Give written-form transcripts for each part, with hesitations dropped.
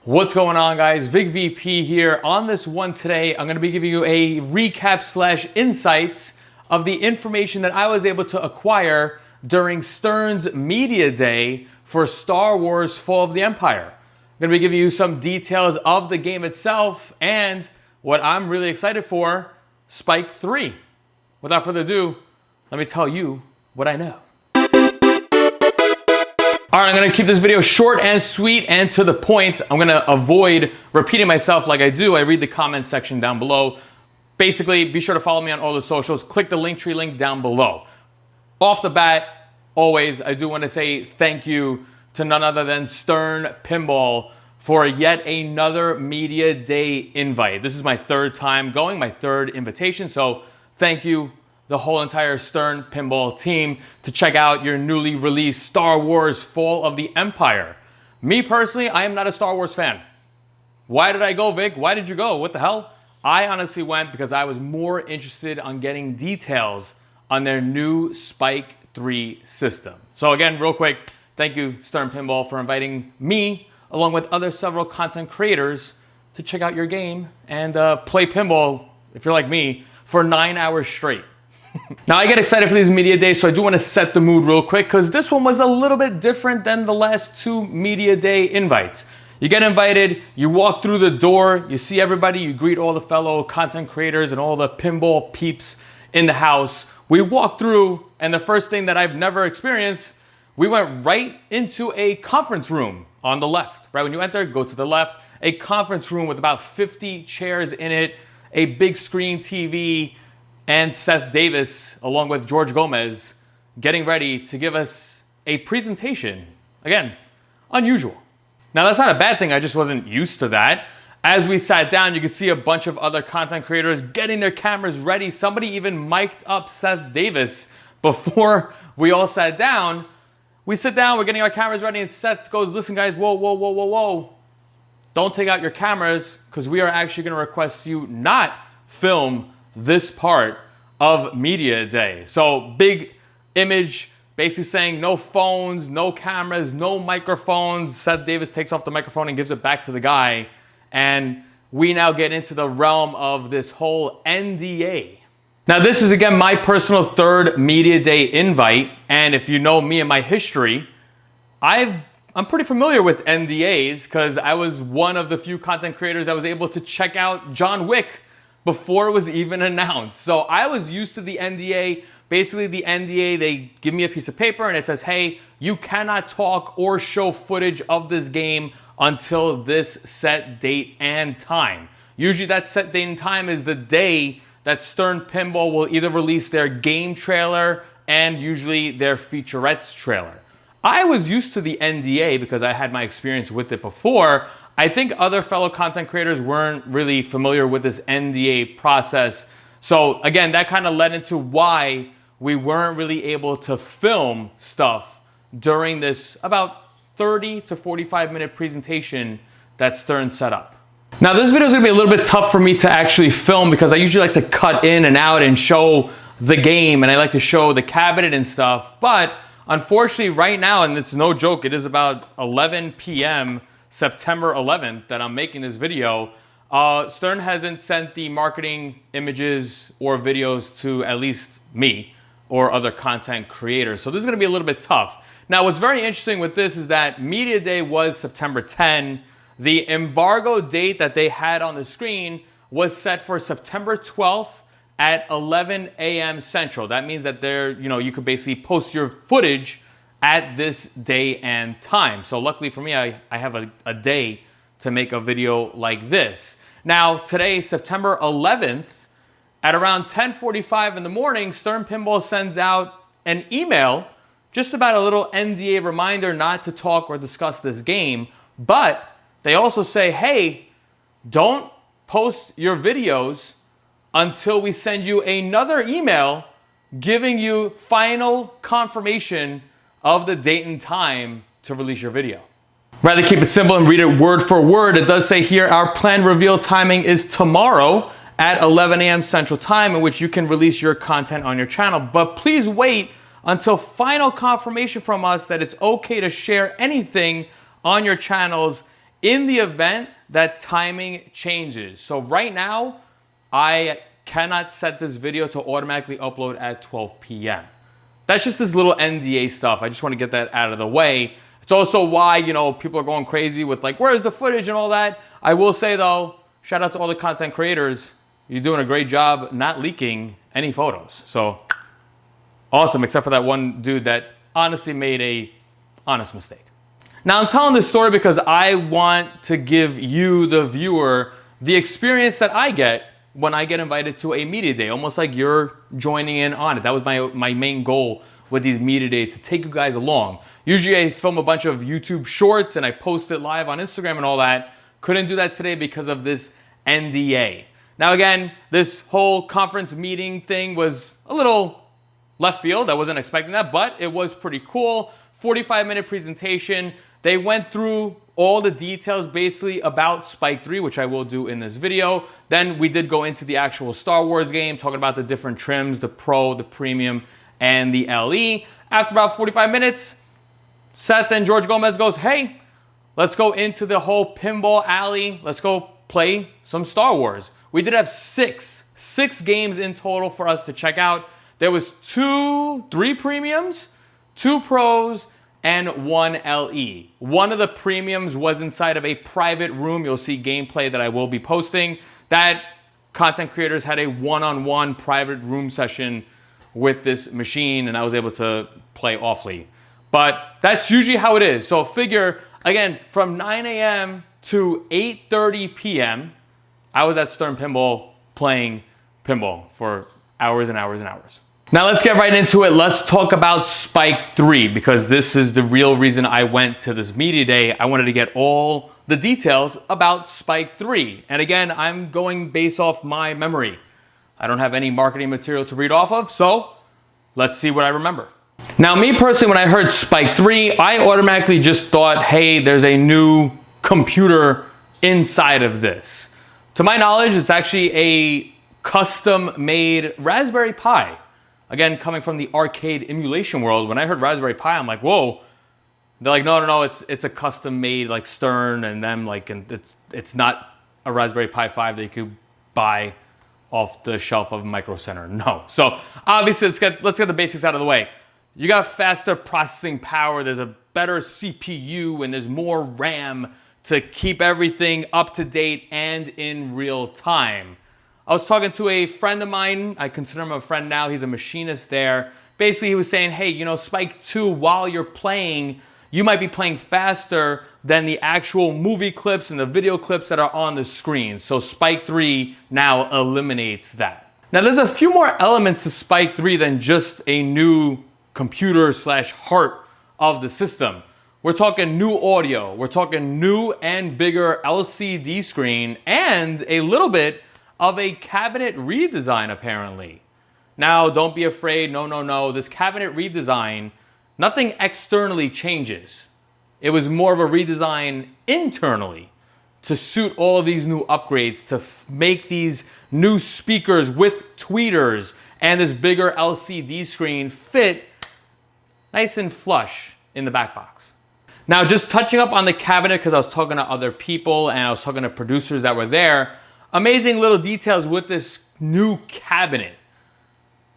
What's going on, guys? VigVP here. On this one today, I'm going to be giving you a recap slash insights of the information that I was able to acquire during Stern's Media Day for Star Wars Fall of the Empire. I'm going to be giving you some details of the game itself and what I'm really excited for, Spike 3. Without further ado, let me tell you what I know. All right, I'm gonna keep this video short and sweet and to the point. I'm gonna avoid repeating myself like I do. I read the comment section down below. Basically, be sure to follow me on all the socials. Click the Linktree link down below. Off the bat, always, I do wanna say thank you to none other than Stern Pinball for yet another Media Day invite. This is my third time going, my third invitation, so thank you, the whole entire Stern Pinball team, to check out your newly released Star Wars Fall of the Empire. Me personally, I am not a Star Wars fan. Why did I go, Vic? Why did you go? What the hell? I honestly went because I was more interested on getting details on their new Spike 3 system. So again, real quick, thank you, Stern Pinball, for inviting me, along with other several content creators, to check out your game and play pinball, if you're like me, for 9 hours straight. Now, I get excited for these Media Days, so I do want to set the mood real quick because this one was a little bit different than the last two Media Day invites. You get invited, you walk through the door, you see everybody, you greet all the fellow content creators and all the pinball peeps in the house. We walk through, and the first thing that I've never experienced, we went right into a conference room on the left. Right when you enter, go to the left, a conference room with about 50 chairs in it, a big screen TV, and Seth Davis, along with George Gomez, getting ready to give us a presentation. Again, unusual. Now, that's not a bad thing. I just wasn't used to that. As we sat down, you could see a bunch of other content creators getting their cameras ready. Somebody even mic'd up Seth Davis before we all sat down. We sit down, we're getting our cameras ready, and Seth goes, "Listen, guys, whoa, whoa, whoa, whoa, whoa. Don't take out your cameras, because we are actually going to request you not film this part of Media Day." So big image basically saying no phones, no cameras, no microphones. Seth Davis takes off the microphone and gives it back to the guy. And we now get into the realm of this whole NDA. Now, this is, again, my personal third Media Day invite. And if you know me and my history, I'm pretty familiar with NDAs because I was one of the few content creators that was able to check out John Wick before it was even announced. So I was used to the NDA. Basically, the NDA, they give me a piece of paper and it says, hey, you cannot talk or show footage of this game until this set date and time. Usually that set date and time is the day that Stern Pinball will either release their game trailer and usually their featurettes trailer. I was used to the NDA because I had my experience with it before. I think other fellow content creators weren't really familiar with this NDA process. So again, that kind of led into why we weren't really able to film stuff during this about 30 to 45 minute presentation that Stern set up. Now, this video is gonna be a little bit tough for me to actually film because I usually like to cut in and out and show the game, and I like to show the cabinet and stuff. But unfortunately right now, and it's no joke, it is about 11 p.m. September 11th that I'm making this video. Stern hasn't sent the marketing images or videos to at least me or other content creators. So this is gonna be a little bit tough. Now, what's very interesting with this is that Media Day was September 10. The embargo date that they had on the screen was set for September 12th at 11 a.m. Central. That means that you could basically post your footage at this day and time. So luckily for me, I have a day to make a video like this. Now, today, September 11th, at around 10:45 in the morning, Stern Pinball sends out an email just about a little NDA reminder not to talk or discuss this game. But they also say, hey, don't post your videos until we send you another email giving you final confirmation of the date and time to release your video. Rather keep it simple and read it word for word. It does say here, our planned reveal timing is tomorrow at 11 a.m. Central Time, in which you can release your content on your channel. But please wait until final confirmation from us that it's okay to share anything on your channels in the event that timing changes. So right now, I cannot set this video to automatically upload at 12 p.m. That's just this little NDA stuff. I just want to get that out of the way. It's also why, you know, people are going crazy with like, where's the footage and all that. I will say though, shout out to all the content creators. You're doing a great job not leaking any photos. So awesome, except for that one dude that honestly made a honest mistake. Now I'm telling this story because I want to give you, the viewer, the experience that I get when I get invited to a media day, almost like you're joining in on it. That was my main goal with these media days, to take you guys along. Usually I film a bunch of YouTube shorts and I post it live on Instagram and all that. Couldn't do that today because of this NDA. Now again, this whole conference meeting thing was a little left field. I wasn't expecting that, but it was pretty cool. 45-minute presentation. They went through all the details basically about Spike 3, which I will do in this video. Then we did go into the actual Star Wars game, talking about the different trims, the Pro, the Premium, and the LE. After about 45 minutes, Seth and George Gomez goes, hey, let's go into the whole pinball alley. Let's go play some Star Wars. We did have six games in total for us to check out. There was 3 Premiums, 2 Pros, and 1 LE. One of the Premiums was inside of a private room. You'll see gameplay that I will be posting. That content creators had a one-on-one private room session with this machine, and I was able to play awfully. But that's usually how it is. So figure, again, from 9 a.m. to 8:30 p.m., I was at Stern Pinball playing pinball for hours and hours and hours. Now let's get right into it. Let's talk about Spike 3, because this is the real reason I went to this media day. I wanted to get all the details about Spike 3. And again, I'm going based off my memory. I don't have any marketing material to read off of, so let's see what I remember. Now, me personally, when I heard Spike 3, I automatically just thought, hey, there's a new computer inside of this. To my knowledge, it's actually a custom-made Raspberry Pi. Again, coming from the arcade emulation world, when I heard Raspberry Pi, I'm like, whoa. They're like, no, it's a custom-made like Stern and them, like, and it's not a Raspberry Pi 5 that you could buy off the shelf of Micro Center. No. So obviously, let's get the basics out of the way. You got faster processing power. There's a better CPU and there's more RAM to keep everything up to date and in real time. I was talking to a friend of mine. I consider him a friend now. He's a machinist there. Basically, he was saying, hey, you know, Spike 2, while you're playing, you might be playing faster than the actual movie clips and the video clips that are on the screen. So Spike 3 now eliminates that. Now, there's a few more elements to Spike 3 than just a new computer / heart of the system. We're talking new audio. We're talking new and bigger LCD screen and a little bit of a cabinet redesign, apparently. Now, don't be afraid. No. This cabinet redesign, nothing externally changes. It was more of a redesign internally to suit all of these new upgrades, to make these new speakers with tweeters and this bigger LCD screen fit nice and flush in the back box. Now, just touching up on the cabinet, because I was talking to other people and I was talking to producers that were there, amazing little details with this new cabinet.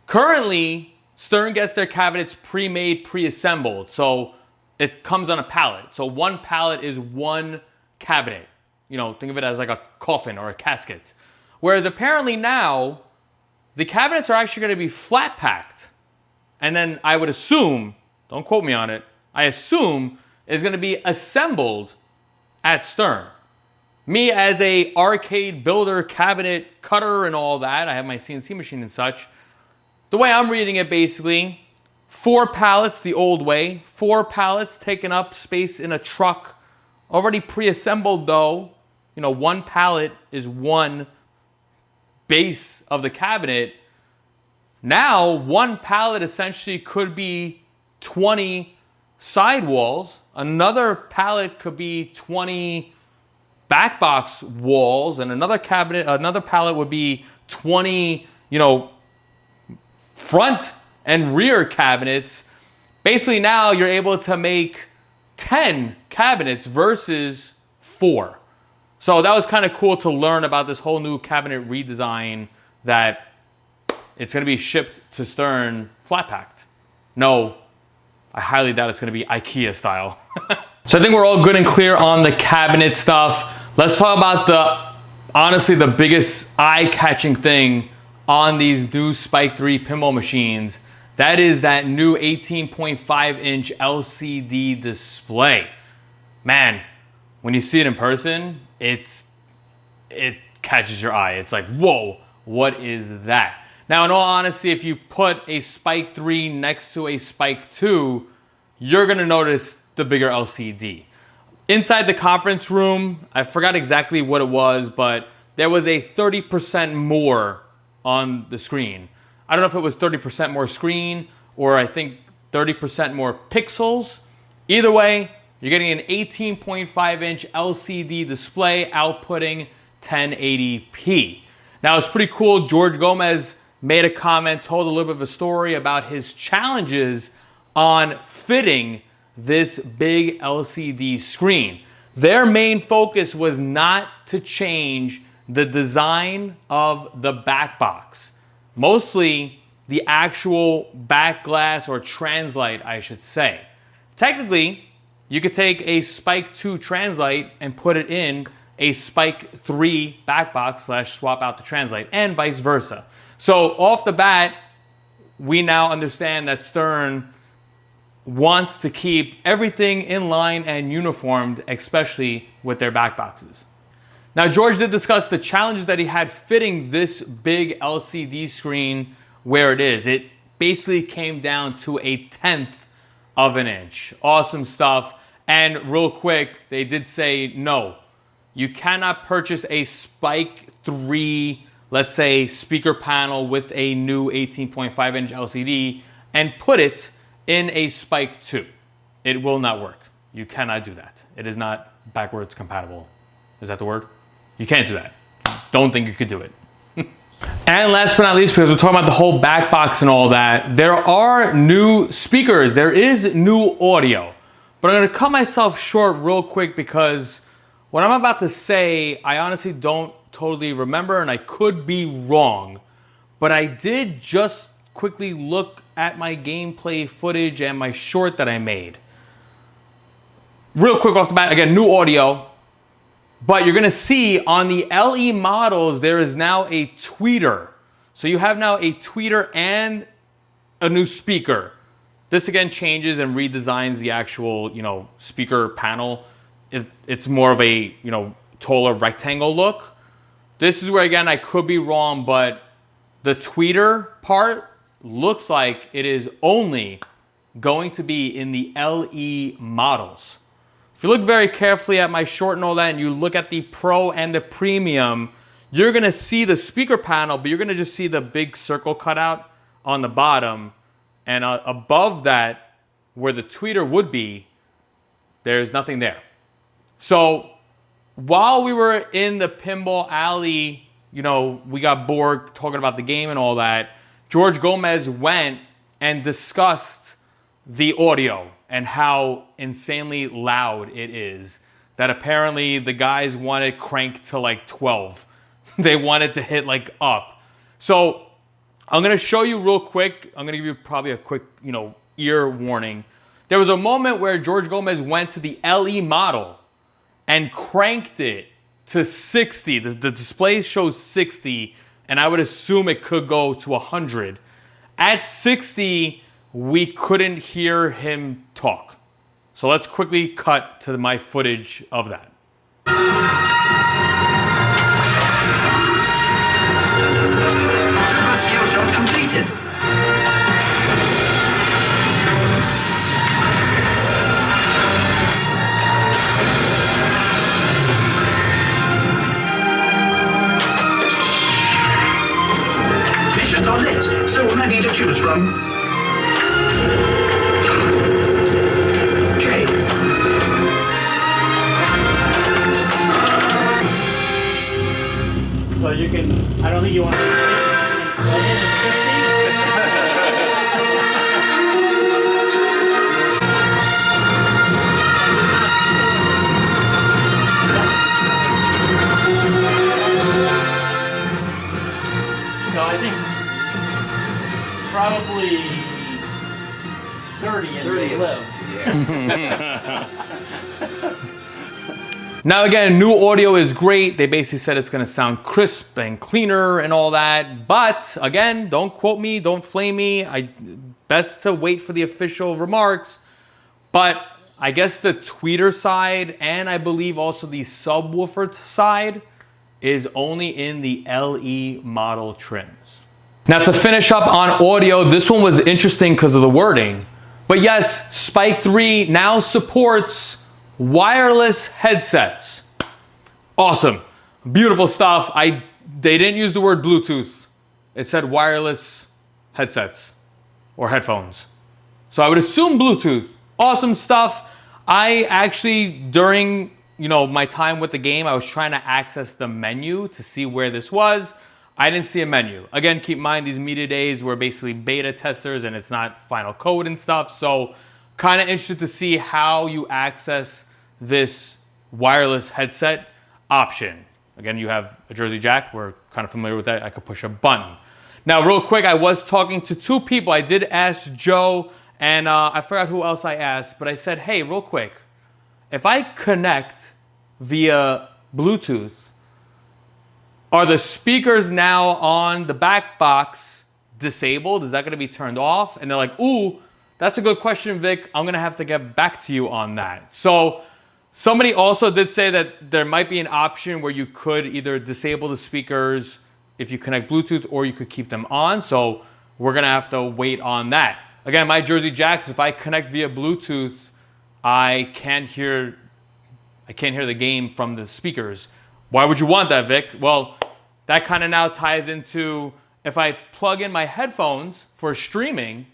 Currently, Stern gets their cabinets pre-made, pre-assembled. So it comes on a pallet. So one pallet is one cabinet. You know, think of it as like a coffin or a casket. Whereas apparently now, the cabinets are actually going to be flat packed. And then I would assume, don't quote me on it, I assume is going to be assembled at Stern. Me as a arcade builder, cabinet cutter and all that, I have my CNC machine and such. The way I'm reading it, basically, 4 pallets the old way, 4 pallets taking up space in a truck, already pre-assembled though. You know, 1 pallet is 1 base of the cabinet. Now, 1 pallet essentially could be 20 sidewalls. Another pallet could be 20 back box walls, and another pallet would be 20, you know, front and rear cabinets. Basically now you're able to make 10 cabinets versus 4. So that was kind of cool to learn about this whole new cabinet redesign, that it's going to be shipped to Stern flat packed. No, I highly doubt it's going to be IKEA style. So I think we're all good and clear on the cabinet stuff. Let's talk about honestly the biggest eye-catching thing on these new Spike 3 pinball machines. That is that new 18.5-inch LCD display. Man, when you see it in person, it catches your eye. It's like, whoa, what is that? Now, in all honesty, if you put a Spike 3 next to a Spike 2, you're gonna notice the bigger LCD. Inside the conference room, I forgot exactly what it was, but there was a 30% more on the screen. I don't know if it was 30% more screen or I think 30% more pixels. Either way, you're getting an 18.5-inch LCD display outputting 1080p. Now, it's pretty cool. George Gomez made a comment, told a little bit of a story about his challenges on fitting this big LCD screen. Their main focus was not to change the design of the back box. Mostly the actual back glass or translight, I should say. Technically, you could take a Spike 2 translight and put it in a Spike 3 back box / swap out the translight, and vice versa. So off the bat, we now understand that Stern wants to keep everything in line and uniformed, especially with their back boxes. Now, George did discuss the challenges that he had fitting this big LCD screen where it is. It basically came down to a 1/10 of an inch. Awesome stuff. And real quick, they did say, no, you cannot purchase a Spike 3, let's say, speaker panel with a new 18.5-inch LCD and put it in a Spike 2. It will not work. You cannot do that. It is not backwards compatible. Is that the word? You can't do that. Don't think you could do it. And last but not least, because we're talking about the whole back box and all that, there are new speakers. There is new audio. But I'm going to cut myself short real quick because what I'm about to say, I honestly don't totally remember, and I could be wrong. But I did just quickly look at my gameplay footage and my short that I made. Real quick off the bat, again, new audio. But you're gonna see on the LE models, there is now a tweeter. So you have now a tweeter and a new speaker. This again changes and redesigns the actual, speaker panel. It's more of a, taller rectangle look. This is where, again, I could be wrong, but the tweeter part looks like it is only going to be in the LE models. If you look very carefully at my short and all that, and you look at the Pro and the Premium, you're gonna see the speaker panel, but you're gonna just see the big circle cutout on the bottom. And above that, where the tweeter would be, there's nothing there. So while we were in the pinball alley, we got bored talking about the game and all that, George Gomez went and discussed the audio and how insanely loud it is, that apparently the guys wanted cranked to like 12. They wanted to hit like up. So I'm gonna show you real quick. I'm gonna give you probably a quick, ear warning. There was a moment where George Gomez went to the LE model and cranked it to 60. The display shows 60, and I would assume it could go to 100. At 60, we couldn't hear him talk. So let's quickly cut to my footage of that. Super skill shot completed. Visions are lit, so many to choose from. So you can, I don't think you want to play it at 50. Now again, new audio is great. They basically said it's gonna sound crisp and cleaner and all that. But again, don't quote me, don't flame me. Best to wait for the official remarks. But I guess the tweeter side and I believe also the subwoofer side is only in the LE model trims. Now to finish up on audio, this one was interesting because of the wording. But yes, Spike 3 now supports wireless headsets. Awesome. Beautiful stuff. They didn't use the word Bluetooth. It said wireless headsets or headphones. So I would assume Bluetooth. Awesome stuff. I actually, during my time with the game, I was trying to access the menu to see where this was. I didn't see a menu. Again, keep in mind these media days were basically beta testers and it's not final code and stuff. So kind of interested to see how you access this wireless headset option. Again, you have a Jersey jack. We're kind of familiar with that. I could push a button. Now, real quick, I was talking to two people. I did ask Joe and I forgot who else I asked, but I said, hey, real quick, if I connect via Bluetooth, are the speakers now on the back box disabled? Is that going to be turned off? And they're like, ooh, that's a good question, Vic. I'm going to have to get back to you on that. So somebody also did say that there might be an option where you could either disable the speakers if you connect Bluetooth or you could keep them on. So we're going to have to wait on that. Again, my Jersey jacks, if I connect via Bluetooth, I can't hear the game from the speakers. Why would you want that, Vic? Well, that kind of now ties into if I plug in my headphones for streaming.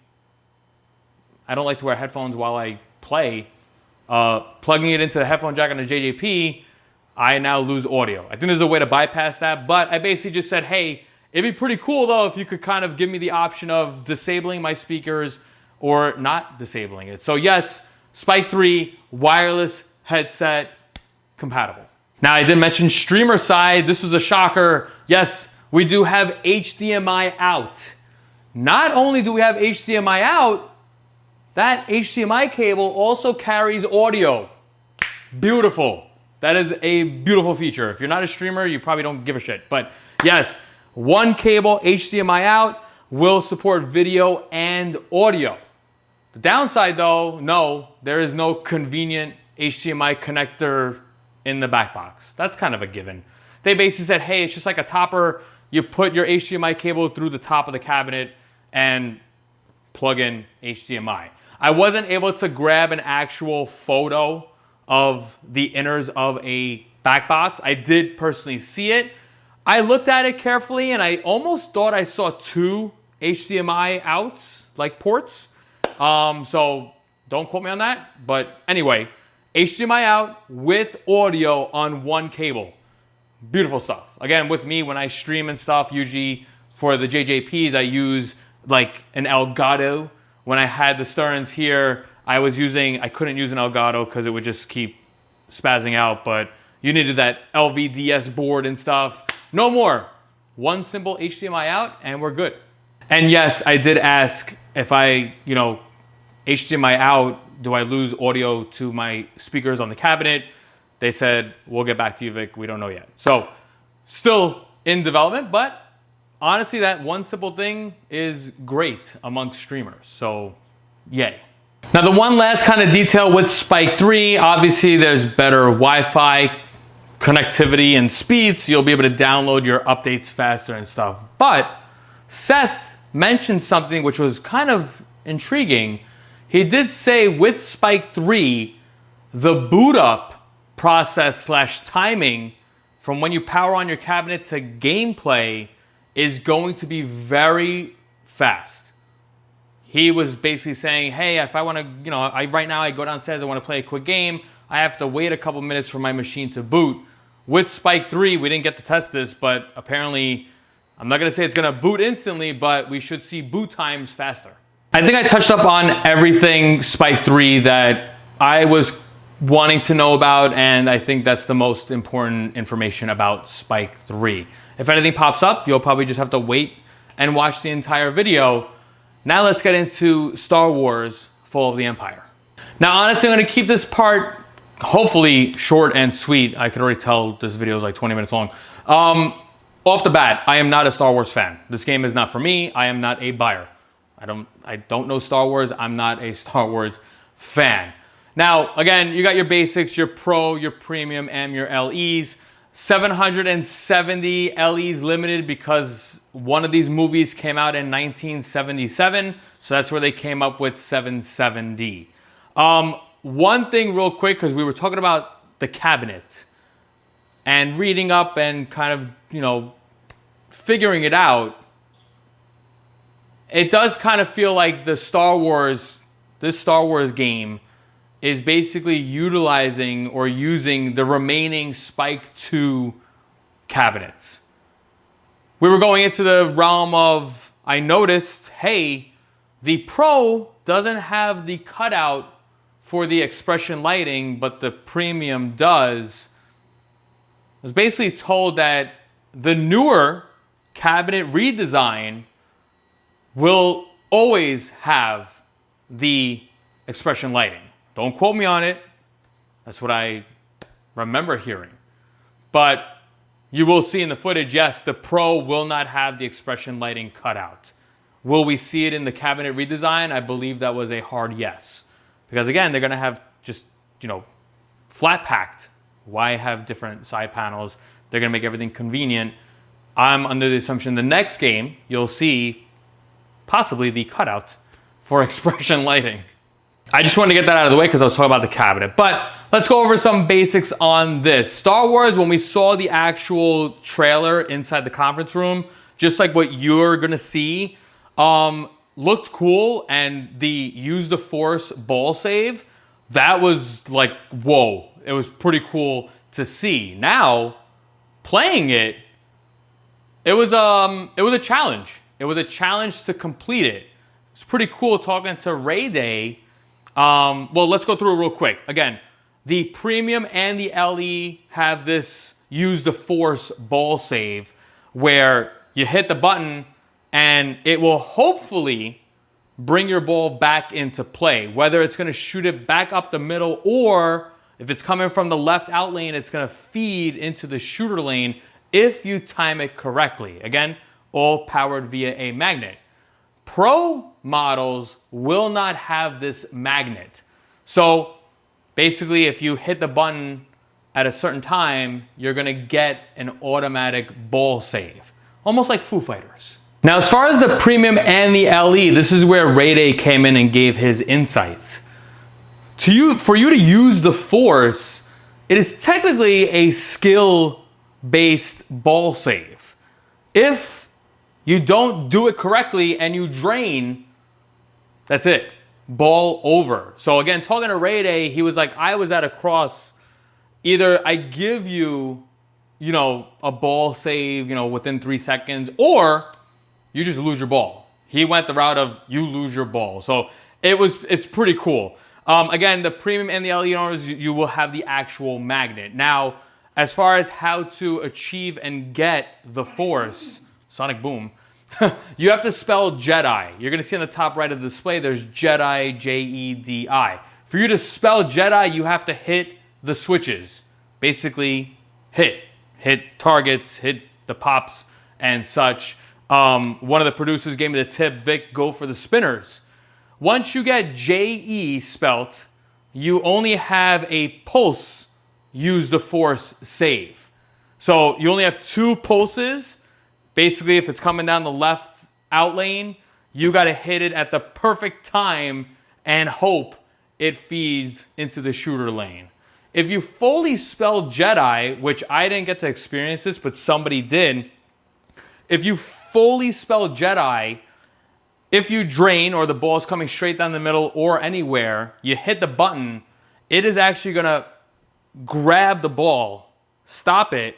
I don't like to wear headphones while I play. Plugging it into the headphone jack on the JJP, I now lose audio. I think there's a way to bypass that, but I basically just said, hey, it'd be pretty cool though if you could kind of give me the option of disabling my speakers or not disabling it. So yes, Spike 3 wireless headset compatible. Now I did mention streamer side. This was a shocker. Yes, we do have HDMI out. Not only do we have HDMI out, that HDMI cable also carries audio. Beautiful. That is a beautiful feature. If you're not a streamer, you probably don't give a shit. But yes, one cable HDMI out will support video and audio. The downside though, no, there is no convenient HDMI connector in the back box. That's kind of a given. They basically said, hey, it's just like a topper. You put your HDMI cable through the top of the cabinet and plug in HDMI. I wasn't able to grab an actual photo of the inners of a back box. I did personally see it. I looked at it carefully and I almost thought I saw two HDMI outs, like ports. So don't quote me on that. But anyway, HDMI out with audio on one cable. Beautiful stuff. Again, with me, when I stream and stuff, usually for the JJPs, I use like an Elgato. When I had the Stearns here, I couldn't use an Elgato because it would just keep spazzing out, but you needed that LVDS board and stuff. No more. One simple HDMI out and we're good. And yes, I did ask if HDMI out, do I lose audio to my speakers on the cabinet? They said, we'll get back to you, Vic. We don't know yet. So still in development, but honestly, that one simple thing is great amongst streamers. So yay. Now the one last kind of detail with Spike 3, obviously there's better Wi-Fi connectivity and speeds. You'll be able to download your updates faster and stuff. But Seth mentioned something which was kind of intriguing. He did say with Spike 3, the boot up process / timing from when you power on your cabinet to gameplay is going to be very fast. He was basically saying, hey, if I want to, right now I go downstairs, I want to play a quick game, I have to wait a couple minutes for my machine to boot. With Spike 3, we didn't get to test this, but apparently, I'm not going to say it's going to boot instantly, but we should see boot times faster. I think I touched up on everything Spike 3 that I was wanting to know about, and I think that's the most important information about Spike 3. If anything pops up, you'll probably just have to wait and watch the entire video. Now let's get into Star Wars: Fall of the Empire. Now, honestly, I'm going to keep this part hopefully short and sweet. I can already tell this video is like 20 minutes long. Off the bat, I am not a Star Wars fan. This game is not for me. I am not a buyer. I don't know Star Wars. I'm not a Star Wars fan. Now, again, you got your basics, your Pro, your Premium, and your LEs. 770 LEs limited because one of these movies came out in 1977. So that's where they came up with 770. One thing real quick, because we were talking about the cabinet and reading up and kind of, figuring it out. It does kind of feel like this Star Wars game is basically utilizing or using the remaining Spike 2 cabinets. We were going into the realm of, I noticed, hey, the Pro doesn't have the cutout for the expression lighting, but the Premium does. I was basically told that the newer cabinet redesign will always have the expression lighting. Don't quote me on it. That's what I remember hearing. But you will see in the footage, yes, the Pro will not have the expression lighting cut out. Will we see it in the cabinet redesign? I believe that was a hard yes. Because again, they're gonna have just, flat packed. Why have different side panels? They're gonna make everything convenient. I'm under the assumption the next game, you'll see possibly the cutout for expression lighting. I just wanted to get that out of the way because I was talking about the cabinet. But let's go over some basics on this. Star Wars, when we saw the actual trailer inside the conference room, just like what you're gonna see, looked cool, and the use the Force ball save, that was like, whoa. It was pretty cool to see. Now, playing it, it was a challenge. It was a challenge to complete it. It's pretty cool talking to Ray Day. Well, let's go through it real quick. Again, the Premium and the LE have this use the Force ball save where you hit the button and it will hopefully bring your ball back into play. Whether it's going to shoot it back up the middle, or if it's coming from the left out lane, it's going to feed into the shooter lane if you time it correctly. Again, all powered via a magnet. Pro models will not have this magnet. So basically, if you hit the button at a certain time, you're going to get an automatic ball save. Almost like Foo Fighters. Now, as far as the Premium and the LE, this is where Ray Day came in and gave his insights. For you to use the Force, it is technically a skill-based ball save. If you don't do it correctly and you drain, that's it. Ball over. So again, talking to Ray Day, he was like, I was at a cross. Either I give you, a ball save, within 3 seconds, or you just lose your ball. He went the route of you lose your ball. So it's pretty cool. Again, the Premium and the LE owners, you will have the actual magnet. Now, as far as how to achieve and get the Force, Sonic Boom, you have to spell Jedi. You're going to see on the top right of the display, there's Jedi, J-E-D-I. For you to spell Jedi, you have to hit the switches. Basically, hit targets, hit the pops and such. One of the producers gave me the tip, Vic, go for the spinners. Once you get J-E spelt, you only have a pulse use the Force save. So you only have 2 pulses. Basically, if it's coming down the left out lane, you got to hit it at the perfect time and hope it feeds into the shooter lane. If you fully spell Jedi, which I didn't get to experience this, but somebody did, if you fully spell Jedi, if you drain or the ball is coming straight down the middle or anywhere, you hit the button, it is actually going to grab the ball, stop it,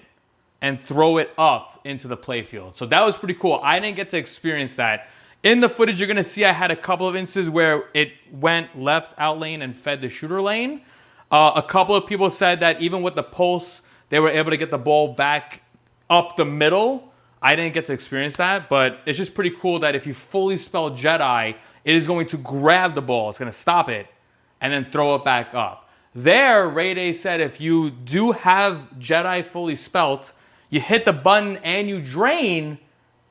and throw it up into the playfield. So that was pretty cool. I didn't get to experience that. In the footage, you're going to see I had a couple of instances where it went left out lane and fed the shooter lane. A couple of people said that even with the pulse, they were able to get the ball back up the middle. I didn't get to experience that, but it's just pretty cool that if you fully spell Jedi, it is going to grab the ball. It's going to stop it and then throw it back up. There, Ray Day said if you do have Jedi fully spelt, you hit the button and you drain,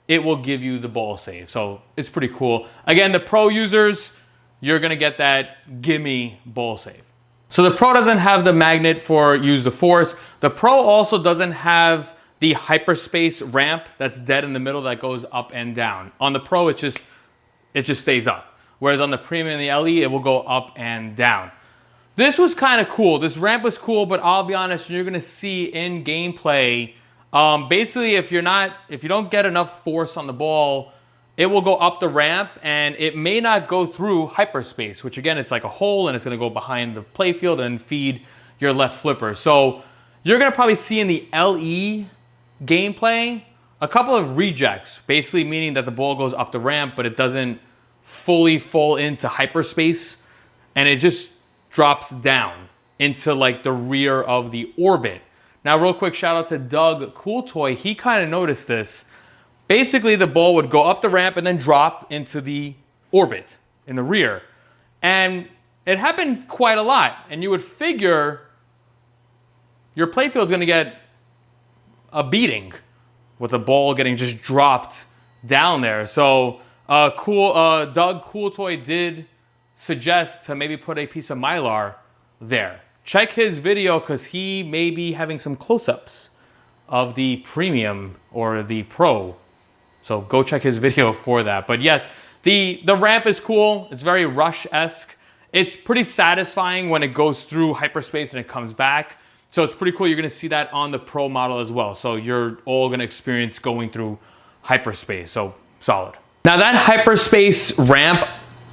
it will give you the ball save. So it's pretty cool. Again, the pro users, you're gonna get that gimme ball save. So the pro doesn't have the magnet for use the force. The pro also doesn't have the hyperspace ramp that's dead in the middle that goes up and down. On the pro, it just stays up. Whereas on the premium and the LE, it will go up and down. This was kind of cool. This ramp was cool, but I'll be honest, you're gonna see in gameplay, basically if you don't get enough force on the ball, it will go up the ramp and it may not go through hyperspace, which again, it's like a hole and it's gonna go behind the playfield and feed your left flipper. So you're gonna probably see in the LE gameplay a couple of rejects, basically meaning that the ball goes up the ramp, but it doesn't fully fall into hyperspace and it just drops down into like the rear of the orbit. Now, real quick shout out to Doug Cooltoy. He kind of noticed this. Basically, the ball would go up the ramp and then drop into the orbit in the rear. And it happened quite a lot. And you would figure your playfield's gonna get a beating with the ball getting just dropped down there. So Doug Cooltoy did suggest to maybe put a piece of Mylar there. Check his video because he may be having some close-ups of the premium or the pro. So go check his video for that. But yes, the ramp is cool. It's very Rush-esque. It's pretty satisfying when it goes through hyperspace and it comes back. So it's pretty cool. You're gonna see that on the pro model as well. So you're all gonna experience going through hyperspace. So solid. Now that hyperspace ramp,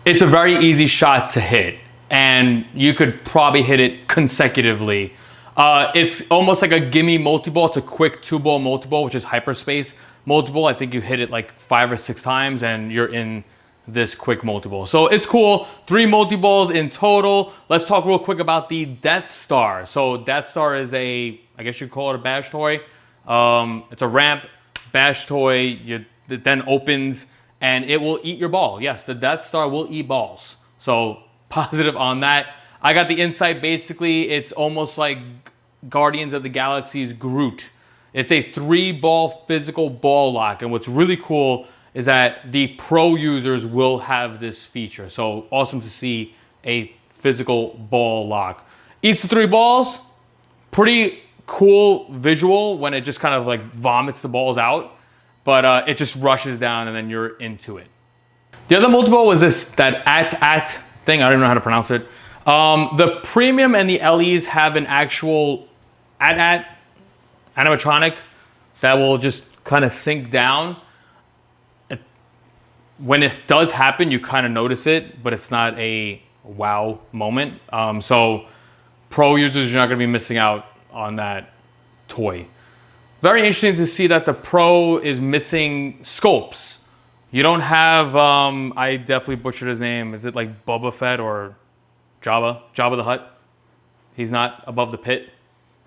it's a very easy shot to hit. And you could probably hit it consecutively. It's almost like a gimme multi-ball. It's a quick 2-ball multi-ball, which is hyperspace multi-ball. I think you hit it like 5 or 6 times and you're in this quick multi-ball. So it's cool. 3 multi-balls in total. Let's talk real quick about the Death Star. So Death Star is I guess you'd call it a bash toy. It's a ramp bash toy. It then opens and it will eat your ball. Yes, the Death Star will eat balls. So positive on that. I got the insight. Basically, it's almost like Guardians of the Galaxy's Groot. It's a 3-ball physical ball lock. And what's really cool is that the pro users will have this feature. So awesome to see a physical ball lock. Eats the 3 balls. Pretty cool visual when it just kind of like vomits the balls out. But it just rushes down and then you're into it. The other multi-ball was that at thing. I don't know how to pronounce it. The premium and the LEs have an actual animatronic that will just kind of sink down. When it does happen, you kind of notice it, but it's not a wow moment. So pro users, you're not going to be missing out on that toy. Very interesting to see that the pro is missing scopes. You don't have, I definitely butchered his name. Is it like Boba Fett or Jabba the Hutt? He's not above the pit.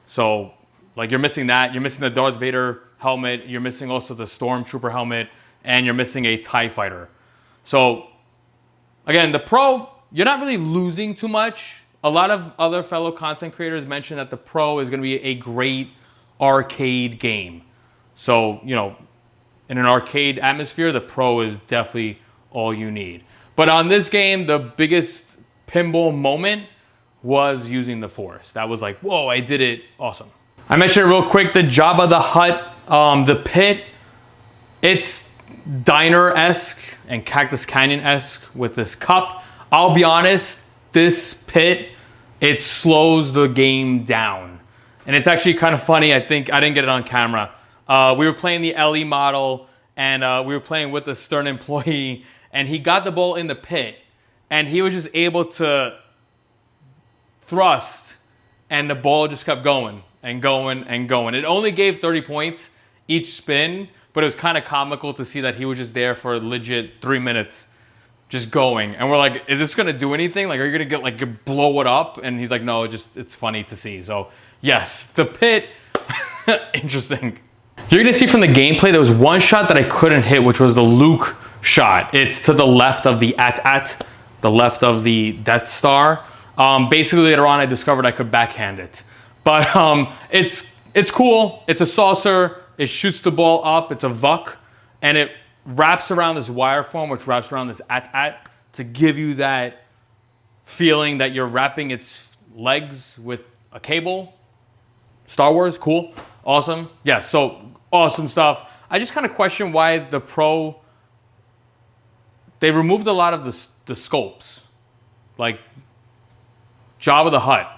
So like you're missing that. You're missing the Darth Vader helmet. You're missing also the Stormtrooper helmet. And you're missing a TIE fighter. So again, the pro, you're not really losing too much. A lot of other fellow content creators mentioned that the pro is going to be a great arcade game. So, you know, in an arcade atmosphere, the pro is definitely all you need. But on this game, the biggest pinball moment was using the force. That was like, whoa, I did it. Awesome. I mentioned it real quick, the Jabba the Hutt, the pit, it's diner-esque and Cactus Canyon-esque with this cup. I'll be honest, this pit, it slows the game down. And it's actually kind of funny. I think I didn't get it on camera. We were playing the LE model and we were playing with a Stern employee and he got the ball in the pit and he was just able to thrust and the ball just kept going and going and going. It only gave 30 points each spin, but it was kind of comical to see that he was just there for legit 3 minutes just going. And we're like, is this going to do anything? Like, are you going to get like blow it up? And he's like, no, it's funny to see. So yes, the pit, interesting. You're going to see from the gameplay, there was one shot that I couldn't hit, which was the Luke shot. It's to the left of the the left of the Death Star. Basically, later on, I discovered I could backhand it. But it's cool. It's a saucer. It shoots the ball up. It's a vuck. And it wraps around this wire form, which wraps around this at to give you that feeling that you're wrapping its legs with a cable. Star Wars, cool, awesome. Yeah, so awesome stuff. I just kind of question why the Pro, they removed a lot of the sculpts. Like Jabba the Hutt.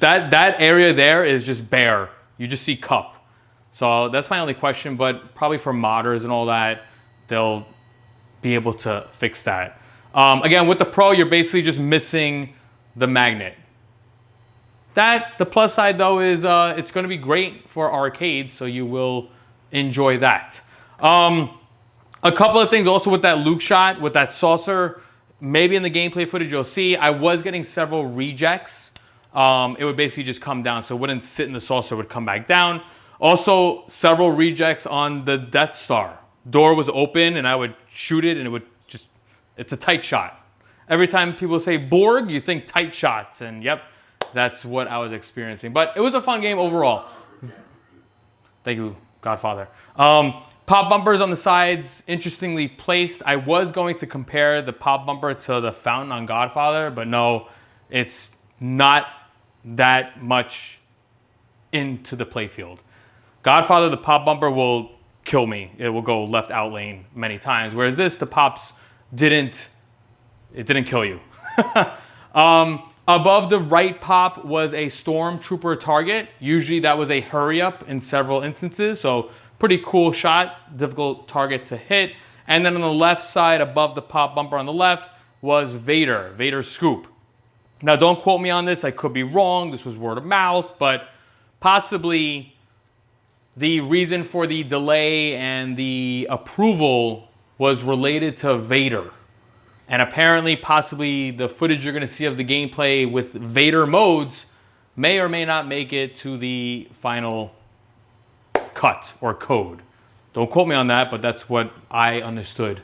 That area there is just bare. You just see cup. So that's my only question, but probably for modders and all that, they'll be able to fix that. Again, with the Pro, you're basically just missing the magnet. The plus side though is it's going to be great for arcades, so you will enjoy that. A couple of things also with that Luke shot, with that saucer, maybe in the gameplay footage you'll see, I was getting several rejects. It would basically just come down, so it wouldn't sit in the saucer, it would come back down. Also, several rejects on the Death Star. Door was open and I would shoot it and it would just, it's a tight shot. Every time people say Borg, you think tight shots, and yep, that's what I was experiencing. But it was a fun game overall. Thank you, Godfather. Pop bumpers on the sides, interestingly placed. I was going to compare the pop bumper to the fountain on Godfather, but no, it's not that much into the playfield. Godfather, the pop bumper will kill me. It will go left out lane many times, whereas this, the pops didn't kill you. Above the right pop was a stormtrooper target. Usually that was a hurry up in several instances, so pretty cool shot, difficult target to hit. And then on the left side, above the pop bumper on the left, was Vader's scoop. Now don't quote me on this, I could be wrong, this was word of mouth, but possibly the reason for the delay and the approval was related to Vader. And apparently, possibly, the footage you're going to see of the gameplay with Vader modes may or may not make it to the final cut or code. Don't quote me on that, but that's what I understood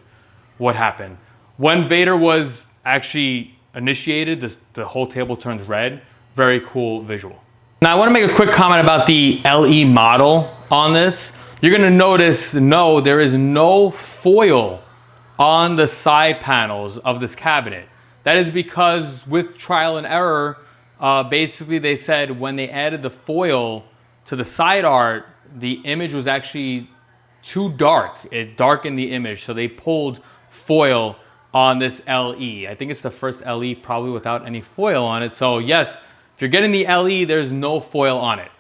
what happened. When Vader was actually initiated, the whole table turns red. Very cool visual. Now, I want to make a quick comment about the LE model on this. You're going to notice, no, there is no foil on the side panels of this cabinet. That is because with trial and error, basically they said when they added the foil to the side art, the image was actually too dark. It darkened the image, so they pulled foil on this LE. I think it's the first LE probably without any foil on it. So yes, if you're getting the LE, there's no foil on it.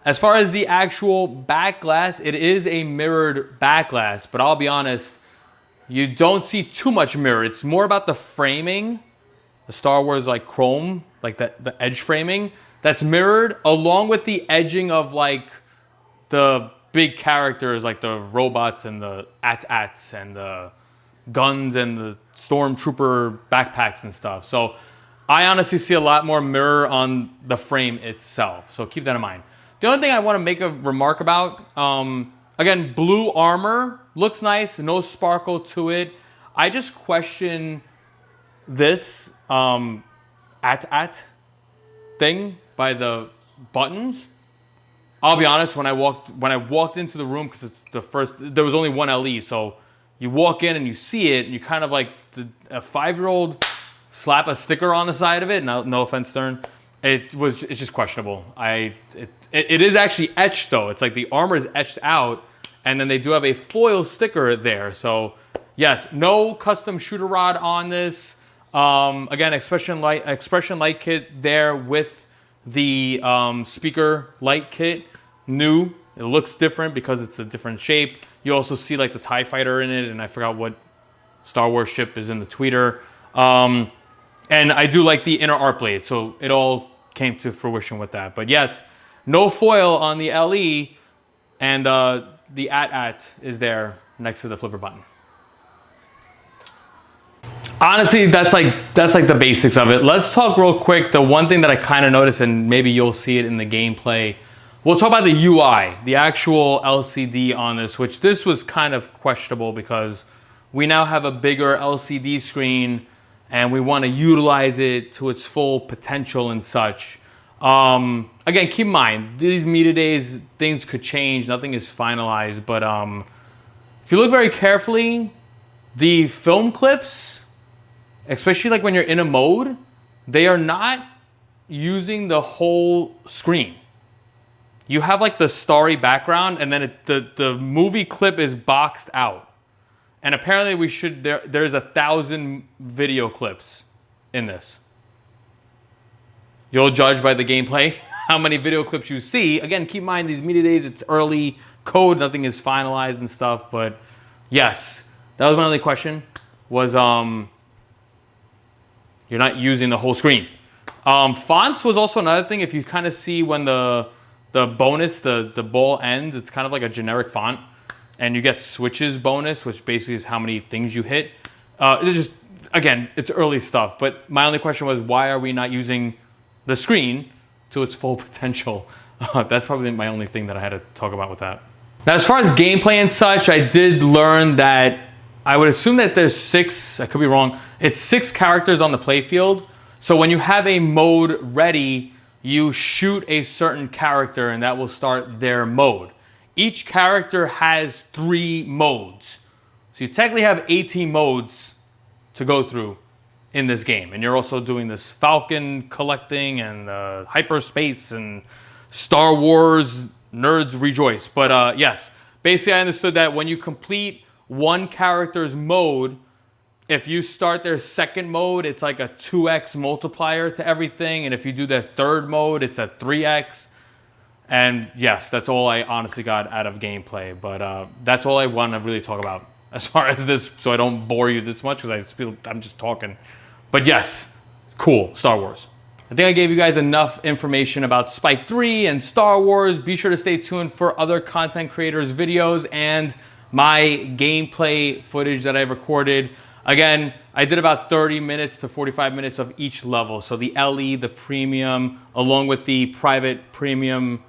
As far as the actual back glass, it is a mirrored back glass, but I'll be honest, you don't see too much mirror. It's more about the framing, the Star Wars like chrome, like the edge framing that's mirrored, along with the edging of like the big characters like the robots and the AT-ATs and the guns and the stormtrooper backpacks and stuff. So I honestly see a lot more mirror on the frame itself. So keep that in mind. The only thing I want to make a remark about, again, blue armor looks nice, no sparkle to it. I just question this AT-AT thing by the buttons. I'll be honest, when I walked into the room, because it's the first, there was only one LE, so you walk in and you see it, and you kind of like a 5-year-old slap a sticker on the side of it. No offense, Stern. It's just questionable. It is actually etched though. It's like the armor is etched out, and then they do have a foil sticker there. So yes, no custom shooter rod on this. Again, expression light kit there with the speaker light kit. New. It looks different because it's a different shape. You also see like the TIE fighter in it, and I forgot what Star Wars ship is in the tweeter. And I do like the inner art blade, so it all came to fruition with that. But yes, no foil on the LE, and the AT-AT is there next to the flipper button. Honestly, that's like the basics of it. Let's talk real quick. The one thing that I kind of noticed, and maybe you'll see it in the gameplay, we'll talk about the UI, the actual LCD on this, which this was kind of questionable because we now have a bigger LCD screen and we want to utilize it to its full potential and such. Again, keep in mind, these media days, things could change. Nothing is finalized, but if you look very carefully, the film clips, especially like when you're in a mode, they are not using the whole screen. You have like the starry background, and then the movie clip is boxed out. And apparently there's 1,000 video clips in this. You'll judge by the gameplay how many video clips you see. Again, keep in mind these media days, it's early code, nothing is finalized and stuff, but yes, that was my only question, was you're not using the whole screen. Fonts was also another thing. If you kind of see when the bonus, the ball ends, it's kind of like a generic font, and you get switches bonus, which basically is how many things you hit. It's just, again, it's early stuff, but my only question was, why are we not using the screen to its full potential? That's probably my only thing that I had to talk about with that. Now, as far as gameplay and such, I did learn that I would assume that there's 6, I could be wrong, it's 6 characters on the playfield. So when you have a mode ready, you shoot a certain character and that will start their mode. Each character has 3 modes. So you technically have 18 modes to go through in this game. And you're also doing this Falcon collecting and hyperspace and Star Wars nerds rejoice. But yes, basically I understood that when you complete one character's mode, if you start their second mode, it's like a 2x multiplier to everything. And if you do their third mode, it's a 3x. And yes, that's all I honestly got out of gameplay. But that's all I want to really talk about as far as this, so I don't bore you this much, because I'm just talking. But yes, cool, Star Wars. I think I gave you guys enough information about Spike 3 and Star Wars. Be sure to stay tuned for other content creators' videos and my gameplay footage that I recorded. Again, I did about 30 minutes to 45 minutes of each level. So the LE, the premium, along with the private premium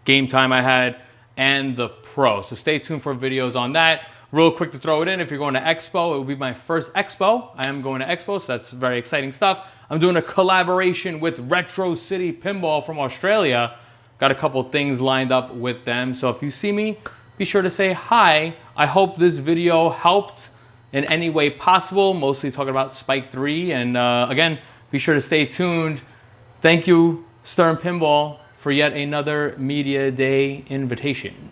game time I had, and the pro. So stay tuned for videos on that. Real quick to throw it in, if you're going to Expo, it will be my first Expo. I am going to Expo, so that's very exciting stuff. I'm doing a collaboration with Retro City Pinball from Australia. Got a couple things lined up with them. So if you see me, be sure to say hi. I hope this video helped in any way possible, mostly talking about Spike 3. And again, be sure to stay tuned. Thank you, Stern Pinball, for yet another Media Day invitation.